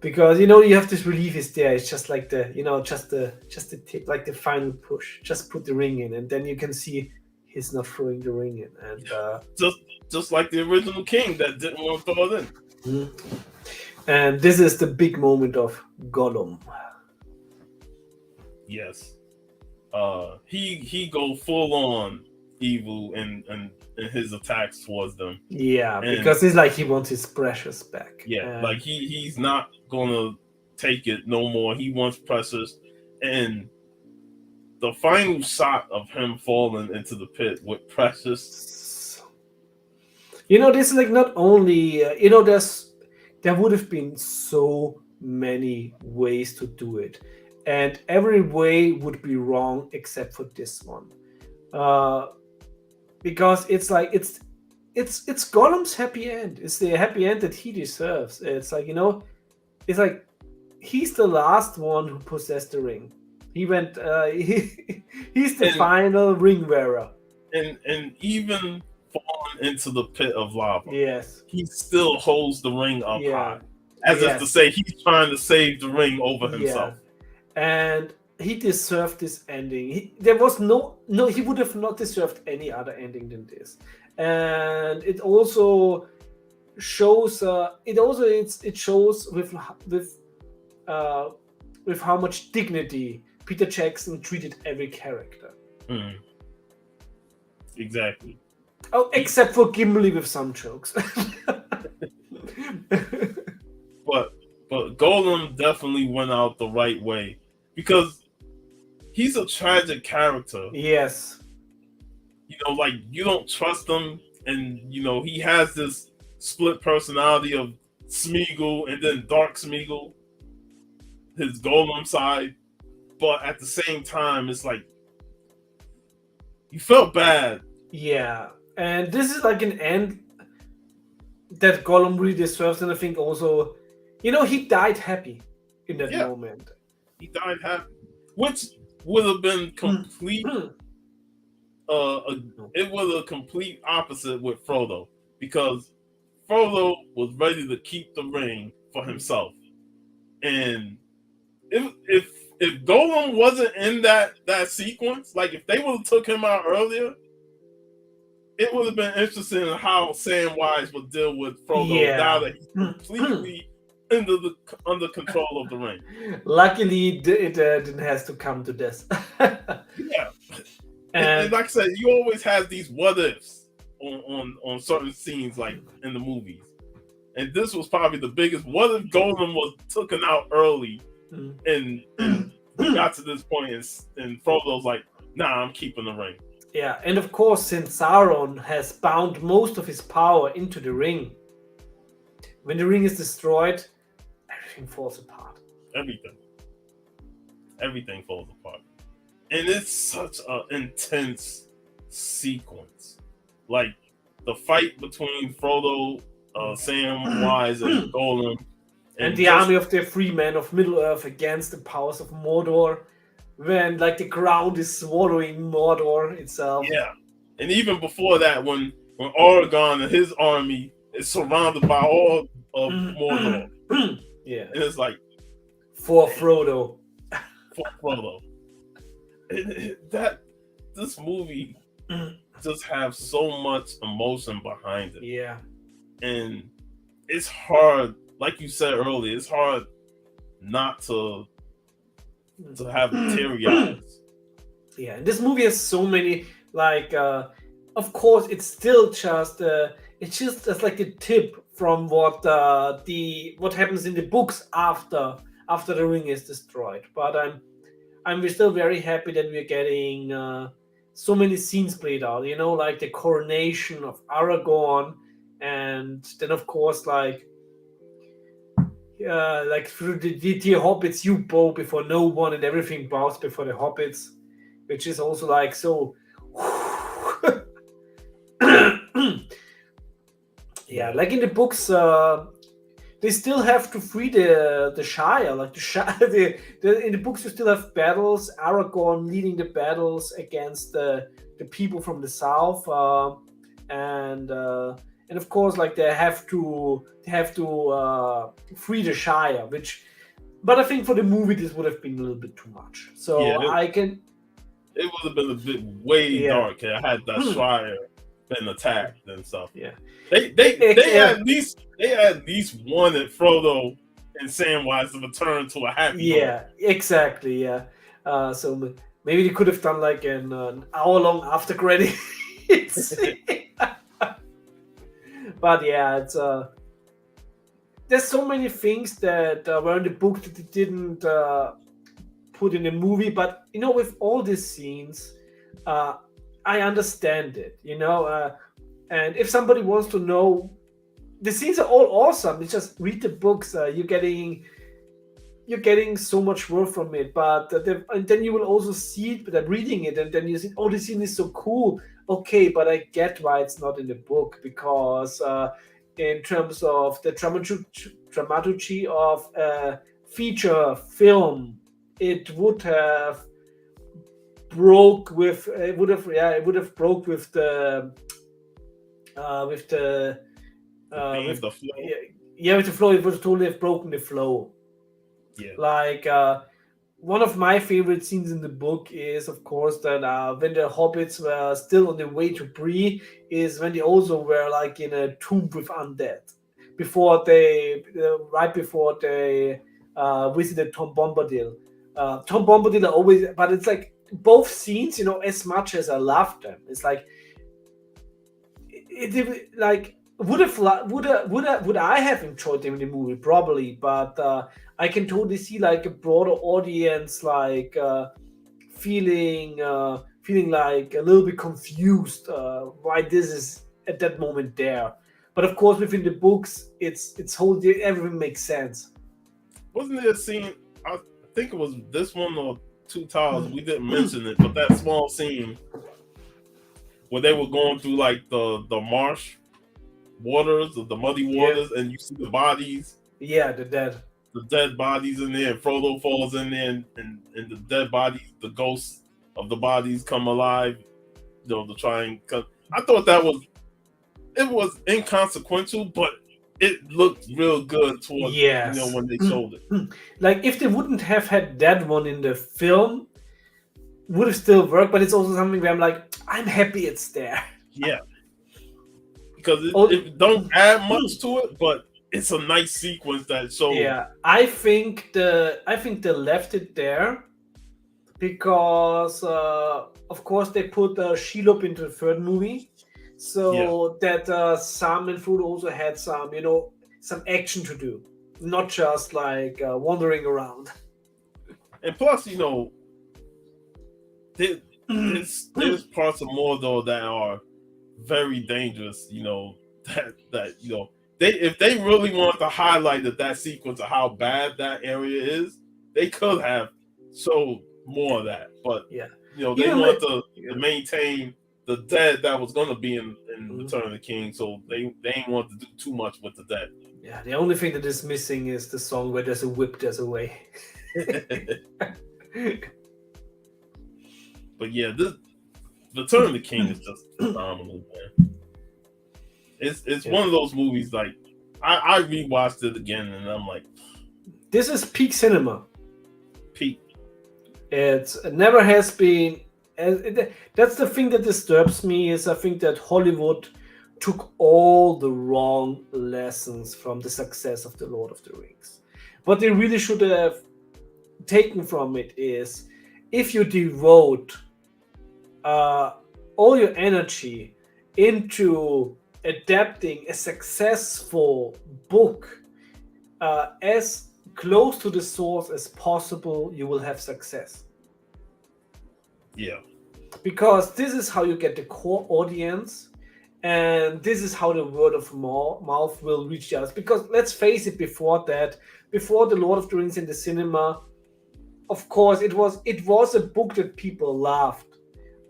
Because you have this relief is there. It's just like just the tip, like the final push. Just put the ring in, and then you can see he's not throwing the ring in. And Just just like the original king that didn't want to throw it in. and this is the big moment of Gollum. Yes. He go full on evil in his attacks towards them. Yeah, And because it's like he wants his precious back. yeah, And like he's not gonna take it no more. He wants Precious. And the final shot of him falling into the pit with Precious. this is like not only there would have been so many ways to do it, and every way would be wrong except for this one, uh, because it's like it's Gollum's happy end. It's the happy end that he deserves. It's like, it's like he's the last one who possessed the ring. He went. He's the And final ring wearer. and even falling into the pit of lava, Yes. he still holds the ring up Yeah. high, as if to Yes. say he's trying to save the ring over Yeah. himself. And he deserved this ending. There was no. He would have not deserved any other ending than this. And it also shows. It shows uh, with how much dignity Peter Jackson treated every character. Mm, exactly. Oh, except for Gimli with some jokes. But Golem definitely went out the right way, because he's a tragic character. Yes. Like, you don't trust him, and he has this split personality of Smeagol and then Dark Smeagol, his Golem side. But at the same time, it's like you felt bad. Yeah. And this is like an end that Gollum really deserves, and I think also, he died happy in that Yeah, moment. he died happy, which would have been complete. It was a complete opposite with Frodo, because Frodo was ready to keep the ring for himself, and if Golem wasn't in that sequence, like if they would have took him out earlier, it would have been interesting in how Samwise would deal with Frodo now Yeah. that he's completely under control of the ring. Luckily, it didn't have to come to this. Yeah, and And like I said, you always have these what ifs on certain scenes, like in the movies. And this was probably the biggest. What if Golem was taken out early, and we got to this point, and Frodo's like, "Nah, I'm keeping the ring." yeah, and of course, since Sauron has bound most of his power into the ring, when the ring is destroyed, everything falls apart. Everything falls apart, and it's such an intense sequence. Like the fight between Frodo, Samwise, and Golem, And the army of the free men of Middle Earth against the powers of Mordor, when like the ground is swallowing Mordor itself. Yeah, and even before that, when Oregon and his army is surrounded by all of Mordor, Yeah. and it's like For Frodo. for Frodo. That this movie just have so much emotion behind it, Yeah. and it's hard. Like you said earlier, it's hard not to have teary eyes. Yeah, and this movie has so many, like, of course, it's still just, it's just as like a tip from what happens in the books after the ring is destroyed. But I'm still very happy that we're getting so many scenes played out. Like the coronation of Aragorn, and then of course like through the hobbits, you bow before no one, and everything bows before the hobbits, which is also like so. Yeah, like in the books, they still have to free the Shire. Like in the books, you still have battles. Aragorn leading the battles against the people from the south, and of course, like they have to free the Shire. But I think for the movie, this would have been a little bit too much. So Yeah, I can. it would have been a bit way dark. I had that Shire been attacked and stuff. Yeah, They had at least wanted Frodo and Samwise to return to a happy home. Yeah, exactly. Yeah. So maybe they could have done like an hour long after credits. But yeah, it's there's so many things that were in the book that they didn't put in the movie. But with all these scenes, I understand it. And if somebody wants to know, the scenes are all awesome. It's just read the books. You're getting you're getting so much work from it, but and then you will also see it, but reading it, and then you see, oh, this scene is so cool. Okay, but I get why it's not in the book, because in terms of the dramaturgy of feature film, it would have it would have broke with the The theme, with the flow. yeah, with the flow. It would totally have broken the flow. Yeah. Like one of my favorite scenes in the book is, of course, that when the hobbits were still on the way to Bree, is when they also were like in a tomb with undead before they right before they visited Tom Bombadil. Tom Bombadil are always, but it's like both scenes, as much as I love them, it's like like would I have enjoyed them in the movie? Probably, but I can totally see like a broader audience like feeling like a little bit confused why this is at that moment there. But of course, within the books, it's whole everything makes sense. Wasn't there a scene? I think it was this one or Two Towers. We didn't mention it, but that small scene where they were going through like the marsh waters or the muddy Yeah, waters, and you see the bodies, yeah, the dead. the dead bodies in there, and Frodo falls in there, and the dead bodies, the ghosts of the bodies come alive, to try and come. I thought it was inconsequential, but it looked real good towards Yes. when they showed it. Like if they wouldn't have had that one in the film, would have still worked. But it's also something where I'm like, I'm happy it's there. Yeah, because Oh, it don't add much to it, but it's a nice sequence that shows. yeah, I think they left it there because of course they put Shelob into the third movie, Yeah, so that Sam and Frodo also had some action to do, not just like wandering around. and plus, there, there's parts of Mordor that are very dangerous. That they if they really want to highlight that sequence of how bad that area is, they could have showed more of that. But Yeah, they even want with to maintain the dead that was going to be in Mhm. Return of the King, so they ain't want to do too much with the dead. Yeah, the only thing that is missing is the song where there's a whip, there's a way. But yeah, this Return of the King is just phenomenal, man. It's Yeah. one of those movies like I rewatched it again and I'm like This is peak cinema. peak. It never has been. That's the thing that disturbs me. Is I think that Hollywood took all the wrong lessons from the success of the Lord of the Rings. What they really should have taken from it is, if you devote uh, all your energy into adapting a successful book as close to the source as possible, you will have success. Yeah. Because this is how you get the core audience, and this is how the word of mouth will reach the others. Because let's face it, before the Lord of the Rings in the cinema, of course it was a book that people loved,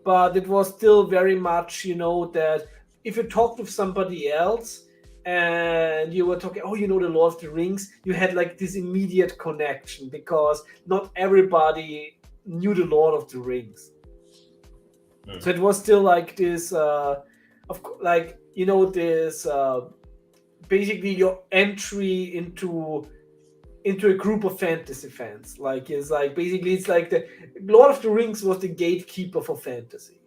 but it was still very much that if you talked with somebody else and you were talking, oh, the Lord of the Rings, you had like this immediate connection, because not everybody knew the Lord of the Rings. So it was still like this like this basically your entry into a group of fantasy fans. Like it's like basically it's like the Lord of the Rings was the gatekeeper for fantasy.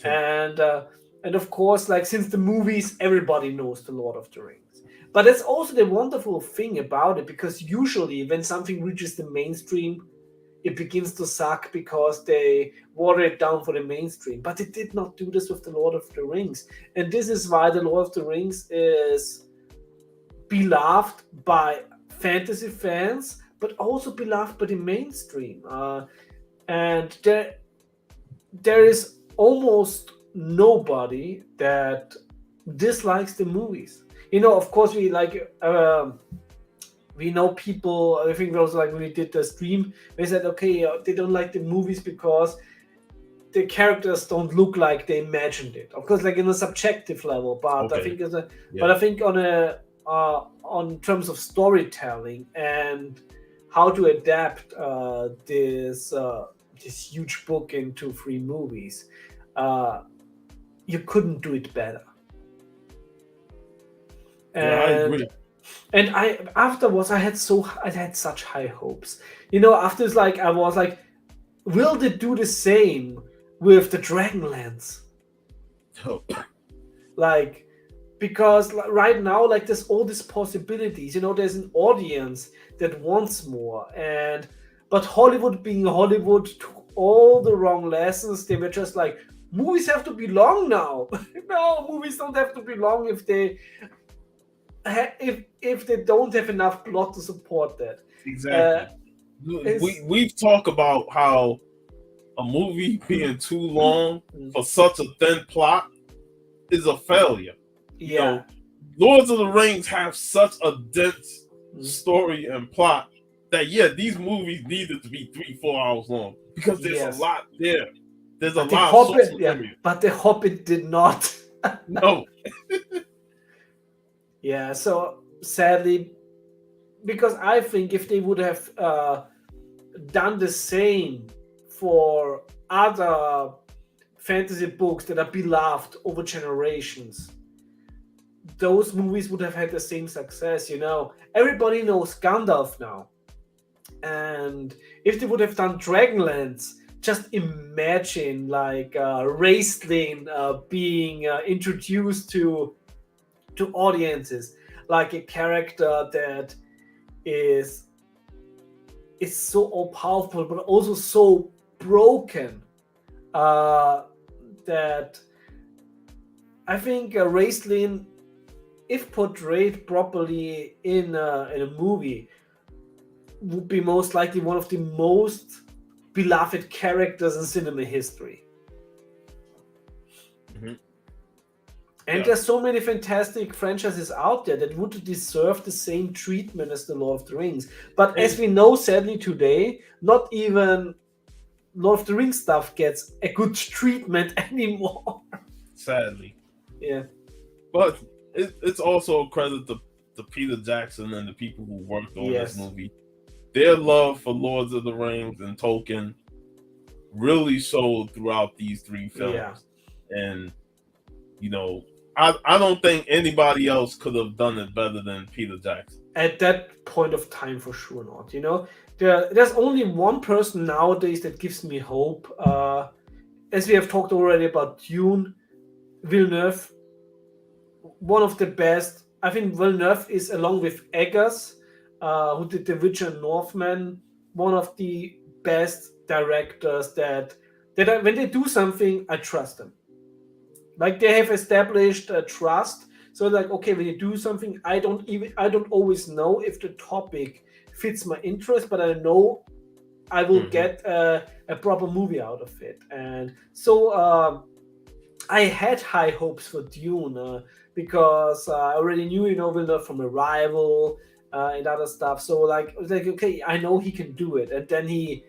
and of course, like, since the movies, everybody knows the Lord of the Rings. But that's also the wonderful thing about it, because usually when something reaches the mainstream, it begins to suck because they water it down for the mainstream. But they did not do this with the Lord of the Rings. And this is why the Lord of the Rings is beloved by fantasy fans, but also beloved by the mainstream. And there is almost nobody that dislikes the movies. Of course, we like we know people. I think also like when we did the stream, they said okay, they don't like the movies because the characters don't look like they imagined it. Of course, like in a subjective level, but I Okay. think but Yeah. I think on terms of storytelling and how to adapt this huge book into 3 movies, uh, you couldn't do it better. Yeah, I And agree. I afterwards I had such high hopes. You know, after it's like I was like, will they do the same with the Dragonlance? Oh, Like, because right now, like, there's all these possibilities. You know, there's an audience that wants more, and but Hollywood, being Hollywood, took all the wrong lessons. They were just like, movies have to be long now. No, movies don't have to be long if they don't have enough plot to support that. Uh, exactly. it's We've talked about how a movie being too long for such a thin plot is a failure. You yeah. know, Lords of the Rings have such a dense story and plot that yeah, these movies needed to be 3-4 hours long because there's a Yes. lot there. There's a But the lot of source Hobbit, yeah, material. but the Hobbit did not. No, Yeah, so sadly, because I think if they would have done the same for other fantasy books that are beloved over generations, those movies would have had the same success. You know, everybody knows Gandalf now, and if they would have done Dragonlance, just imagine like Raistlin being introduced to audiences, like a character that is is so all powerful but also so broken, uh, that I think Raistlin, if portrayed properly in a movie, would be most likely one of the most beloved characters in cinema history. Mhm. And Yeah, there's so many fantastic franchises out there that would deserve the same treatment as the Lord of the Rings. But as and we know, sadly today, not even Lord of the Rings stuff gets a good treatment anymore. sadly, Yeah. but it's also a credit to Peter Jackson and the people who worked on this Yes. movie. Their love for Lords of the Rings and Tolkien really showed throughout these three Yeah. films. And, you know, I don't think anybody else could have done it better than Peter Jackson. At that point of time, for sure not. You know, there's only one person nowadays that gives me hope. As we have talked already about Dune, Villeneuve, one of the best. I think Villeneuve is, along with Eggers, who did The Witcher and Northman, one of the best directors when they do something, I trust them. Like they have established a trust. So like, okay, when you do something, I don't always know if the topic fits my interest, but I know I will Hmm. get a proper movie out of it. And so I had high hopes for Dune, because I already knew, you know, Villeneuve from Arrival and other stuff. So like, I was like, okay, I know he can do it, and then he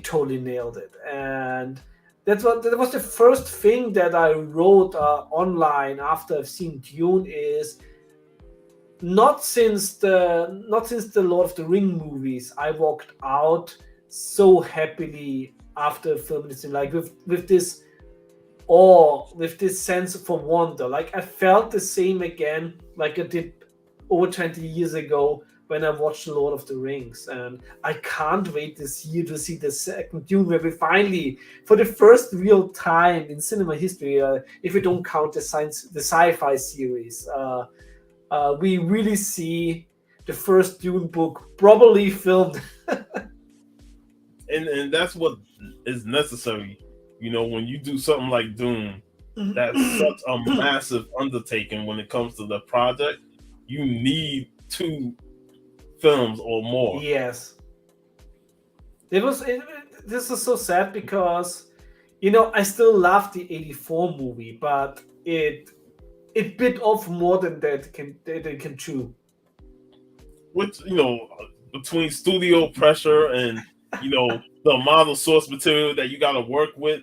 totally nailed it. And that was the first thing that I wrote online after I've seen Dune is not since the Lord of the Ring movies I walked out so happily after filming this, like with this awe, with this sense for wonder. Like I felt the same again, like I did over 20 years ago when I watched The Lord of the Rings. And I can't wait this year to see the second Dune, where we finally, for the first real time in cinema history, if we don't count the sci-fi series, we really see the first Dune book properly filmed. And that's what is necessary. You know, when you do something like Doom, that's such a massive undertaking when it comes to the project. You need 2 films or more. Yes. This is so sad because, you know, I still love the 84 movie, but it bit off more than that can chew. which between studio pressure and the amount of source material that you got to work with,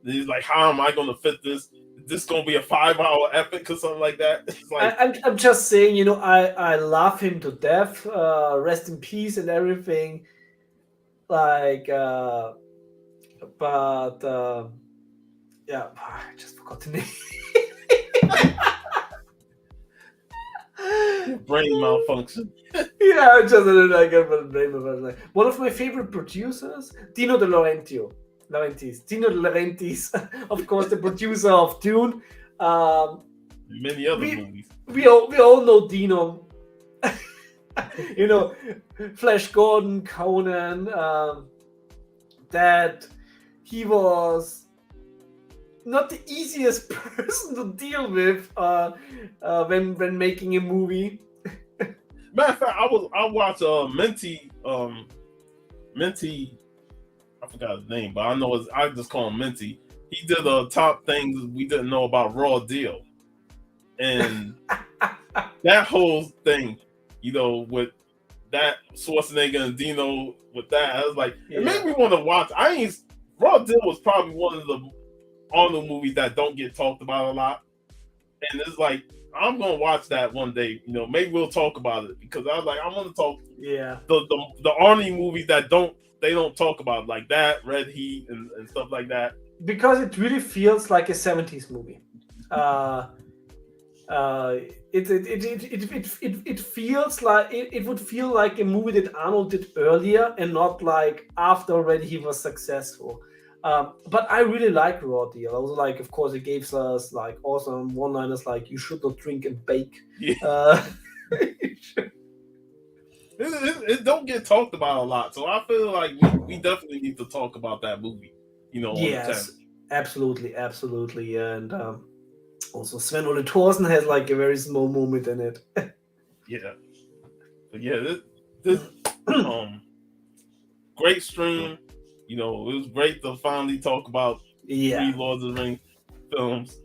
it's like, how am I going to fit this? Is this going to be a 5-hour epic or something like that? It's like, I'm just saying, I love him to death. Rest in peace and everything. Like, but yeah, I just forgot the name. brain malfunction. Yeah, I just I get my brain malfunction. One of my favorite producers, Dino De Laurentiis. Dino De Laurentiis, of course, the producer of Dune. Many other movies. We all know Dino. Flash Gordon, Conan, that he was not the easiest person to deal with when making a movie. Matter of fact, I watched Minty. I forgot his name, but I just call him Minty. He did top things we didn't know about Raw Deal, and that whole thing, with that Schwarzenegger and Dino, with that, I was like, it made me want to watch. Raw Deal was probably one of the Arnold movies that don't get talked about a lot, and it's like, I'm gonna watch that one day. Maybe we'll talk about it, because I was like, I want to talk. Yeah. The Arnie movies that don't talk about, like that, Red Heat and stuff like that. Because it really feels like a 70s movie. It feels like it would feel like a movie that Arnold did earlier and not like after already he was successful. But I really like Raw Deal. I was like, of course, it gives us like awesome one-liners like "You should not drink and bake." Yeah. It don't get talked about a lot, so I feel like we definitely need to talk about that movie. Yes, absolutely, and also Sven Ole Thorsen has like a very small moment in it. Yeah, but yeah, this great stream. It was great to finally talk about 3 Lords of the Rings films.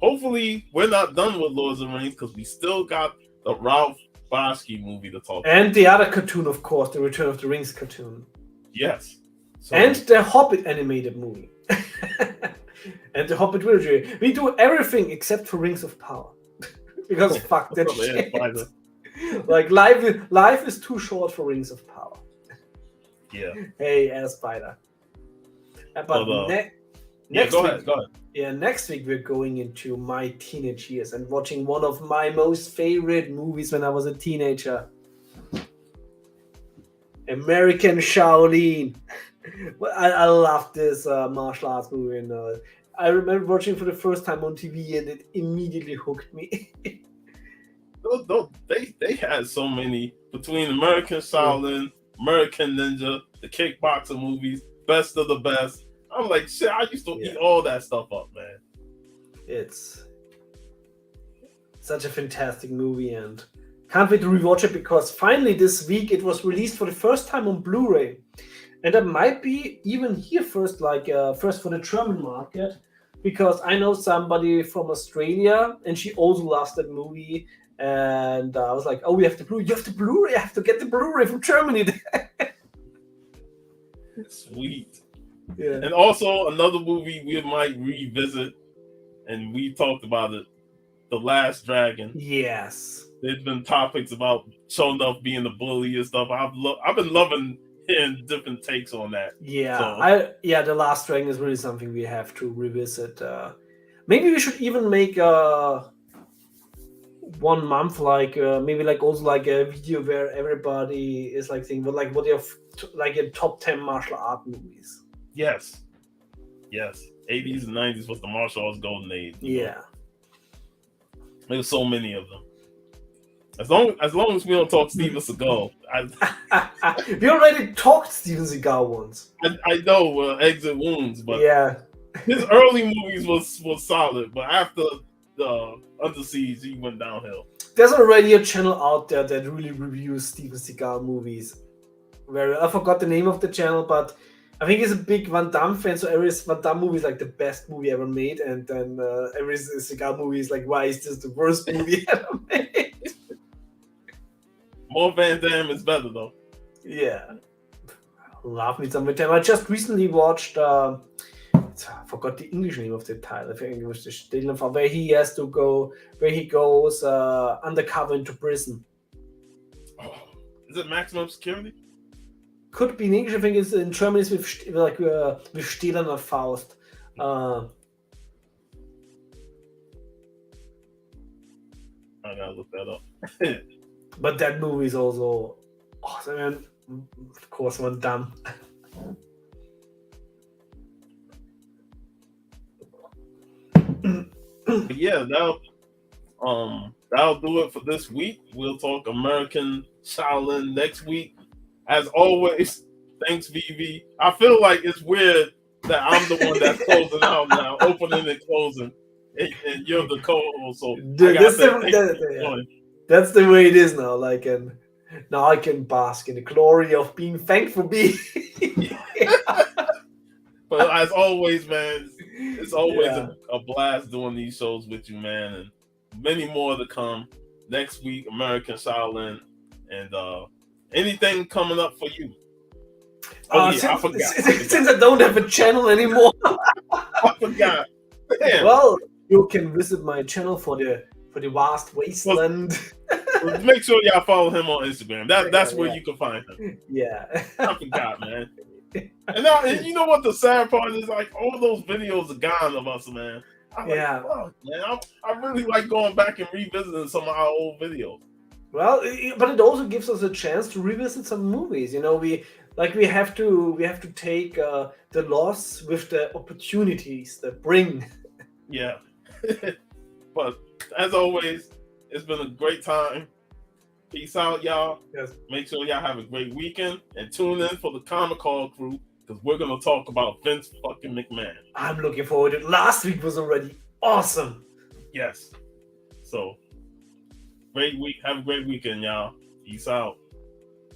Hopefully, we're not done with Lords of the Rings, because we still got the Ralph Bakshi movie to talk about. And the other cartoon, of course, the Return of the Rings cartoon. Yes. And the Hobbit animated movie. And the Hobbit trilogy. We do everything except for Rings of Power. Because fuck that shit. Like, life is too short for Rings of Power. Yeah. Hey, Spider. But go ahead. Yeah, next week we're going into my teenage years and watching one of my most favorite movies when I was a teenager. American Shaolin. I love this martial arts movie. And, I remember watching for the first time on TV, and it immediately hooked me. They had so many, between American Shaolin, American Ninja, the kickboxing movies, Best of the Best. I'm like, shit, I used to eat all that stuff up, man. It's such a fantastic movie, and can't wait to rewatch it, because finally this week it was released for the first time on Blu-ray. And that might be even here first, first for the German market, because I know somebody from Australia and she also loves that movie. And I was like, oh, we have the Blu-ray. You have the Blu-ray? I have to get the Blu-ray from Germany. Sweet. Yeah. And also another movie we might revisit, and we talked about it, The Last Dragon. Yes. There's been topics about Shonuff being a bully and stuff. I've been loving hearing different takes on that. Yeah. The Last Dragon is really something we have to revisit. Maybe we should even make 1 month, maybe also a video where everybody is like saying, well, what you have your top 10 martial art movies. Yes. 80s and 90s was the martial arts golden age. Yeah. There's so many of them. As long as we don't talk Steven Seagal. We already talked Steven Seagal once. I know Exit Wounds, but yeah, his early movies was solid, but after the Under Siege, he went downhill. There's already a channel out there that really reviews Steven Seagal movies. Where I forgot the name of the channel, but I think he's a big Van Damme fan, so every Van Damme movie is like the best movie ever made, and then every Seagal movie is like, why is this the worst movie ever made? More Van Damme is better though. Yeah. Love me some Van Damme. I just recently watched. I forgot the English name of the title. I think it was the Stille Fall, where he has to go, where he goes undercover into prison. Oh, is it Maximum Security? Could be in English. I think it's in German. It's with Stählerner Faust. I gotta look that up. But that movie is also awesome. And of course, Van Damme. But yeah, that'll do it for this week. We'll talk American Shaolin next week. As always, thanks, VV. I feel like it's weird that I'm the one that's closing out now, opening and closing, and you're the co-host. So that's the way it is now. Like, and now I can bask in the glory of being thankful. But as always, man, it's always a blast doing these shows with you, man, and many more to come next week. American Shaolin, and anything coming up for you? I forgot. Since I don't have a channel anymore, I forgot. Damn. Well, you can visit my channel for the vast wasteland. Well, make sure y'all follow him on Instagram. That's where you can find him. Yeah, I forgot, man. And you know what the sad part is? Like, all those videos are gone of us, man. I'm like, fuck, man. I really like going back and revisiting some of our old videos. Well, but it also gives us a chance to revisit some movies. You know, we have to take the loss with the opportunities that bring. Yeah. But as always, it's been a great time. Peace out, y'all. Yes. Make sure y'all have a great weekend and tune in for the Comic Call crew, because we're gonna talk about Vince fucking McMahon. I'm looking forward to it. Last week was already awesome. Yes. So, great week. Have a great weekend, y'all. Peace out.